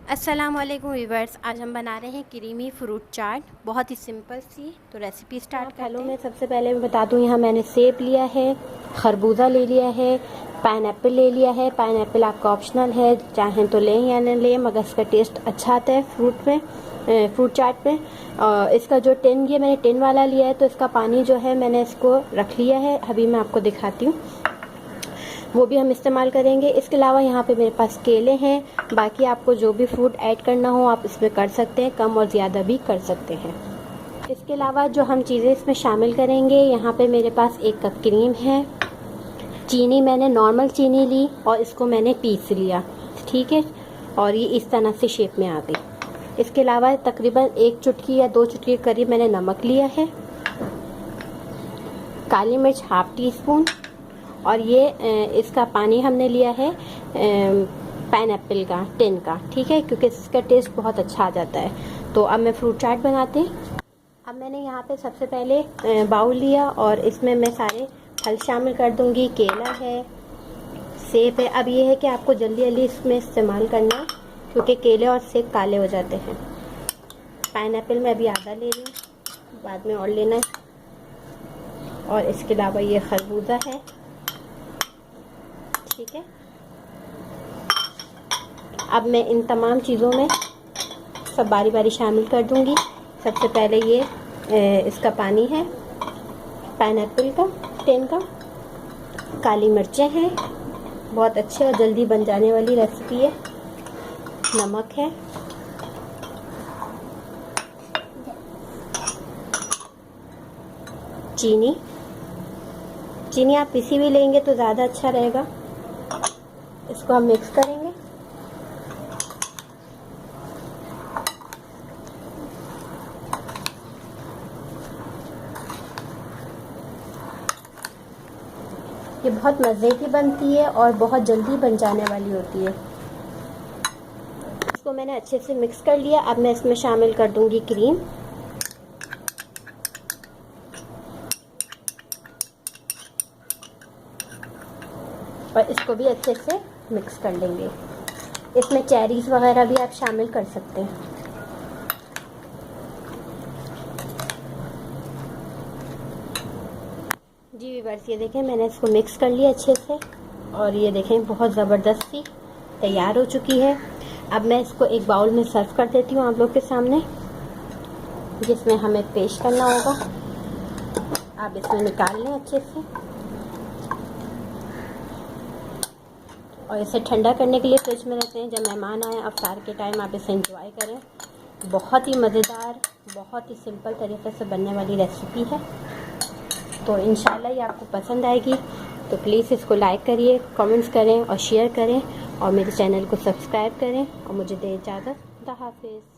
अस्सलामुअलैकुम व्यूअर्स, आज हम बना रहे हैं क्रीमी फ्रूट चाट। बहुत ही सिंपल सी। तो रेसिपी स्टार्ट करते हैं। हेलो, मैं सबसे पहले मैं बता दूं, यहाँ मैंने सेब लिया है, खरबूजा ले लिया है, पाइनएप्पल ले लिया है। पाइनएप्पल आपका ऑप्शनल है, चाहें तो लें या न लें, मगर इसका टेस्ट अच्छा आता है फ्रूट चाट में। इसका जो टिन, ये मैंने टिन वाला लिया है, तो इसका पानी जो है मैंने इसको रख लिया है। अभी मैं आपको दिखाती हूँ, वो भी हम इस्तेमाल करेंगे। इसके अलावा यहाँ पे मेरे पास केले हैं। बाकी आपको जो भी फ्रूट ऐड करना हो आप इसमें कर सकते हैं, कम और ज़्यादा भी कर सकते हैं। इसके अलावा जो हम चीज़ें इसमें शामिल करेंगे, यहाँ पे मेरे पास 1 कप क्रीम है। चीनी मैंने नॉर्मल चीनी ली और इसको मैंने पीस लिया, ठीक है, और ये इस तरह से शेप में आ गई। इसके अलावा तकरीबन 1 चुटकी या 2 चुटकी के करीब मैंने नमक लिया है। काली मिर्च ½ टी स्पून, और ये इसका पानी हमने लिया है पाइनएप्पल का टिन का, ठीक है, क्योंकि इसका टेस्ट बहुत अच्छा आ जाता है। तो अब मैं फ्रूट चाट बनाते हैं। अब मैंने यहाँ पे सबसे पहले बाउल लिया और इसमें मैं सारे फल शामिल कर दूंगी। केला है, सेब है। अब ये है कि आपको जल्दी जल्दी इसमें इस्तेमाल करना है, क्योंकि केले और सेब काले हो जाते हैं। पाइनएप्पल मैं अभी आधा ले रही हूँ, बाद में और लेना है। और इसके अलावा ये खरबूजा है, ठीक है। अब मैं इन तमाम चीज़ों में सब बारी बारी शामिल कर दूंगी। सबसे पहले ये इसका पानी है पाइनएप्पल का टिन का, काली मिर्चें हैं, बहुत अच्छे और जल्दी बन जाने वाली रेसिपी है। नमक है, चीनी आप पिसी भी लेंगे तो ज़्यादा अच्छा रहेगा। इसको हम मिक्स करेंगे। ये बहुत मज़े की बनती है और बहुत जल्दी बन जाने वाली होती है। इसको मैंने अच्छे से मिक्स कर लिया। अब मैं इसमें शामिल कर दूंगी क्रीम। और इसको भी अच्छे से मिक्स कर लेंगे। इसमें चेरीज वगैरह भी आप शामिल कर सकते हैं। जी व्यूअर्स, ये देखें मैंने इसको मिक्स कर लिया अच्छे से, और ये देखें बहुत ज़बरदस्त सी तैयार हो चुकी है। अब मैं इसको एक बाउल में सर्व कर देती हूँ आप लोग के सामने, जिसमें हमें पेश करना होगा। आप इसमें निकाल लें अच्छे से, और इसे ठंडा करने के लिए फ्रिज में रखते हैं। जब मेहमान आए अफ्तार के टाइम आप इसे एंजॉय करें। बहुत ही मज़ेदार, बहुत ही सिंपल तरीके से बनने वाली रेसिपी है। तो इंशाल्लाह ये आपको पसंद आएगी। तो प्लीज़ इसको लाइक करिए, कमेंट्स करें और शेयर करें, और मेरे चैनल को सब्सक्राइब करें। और मुझे दें इजाज़त। खुदा हाफिज़।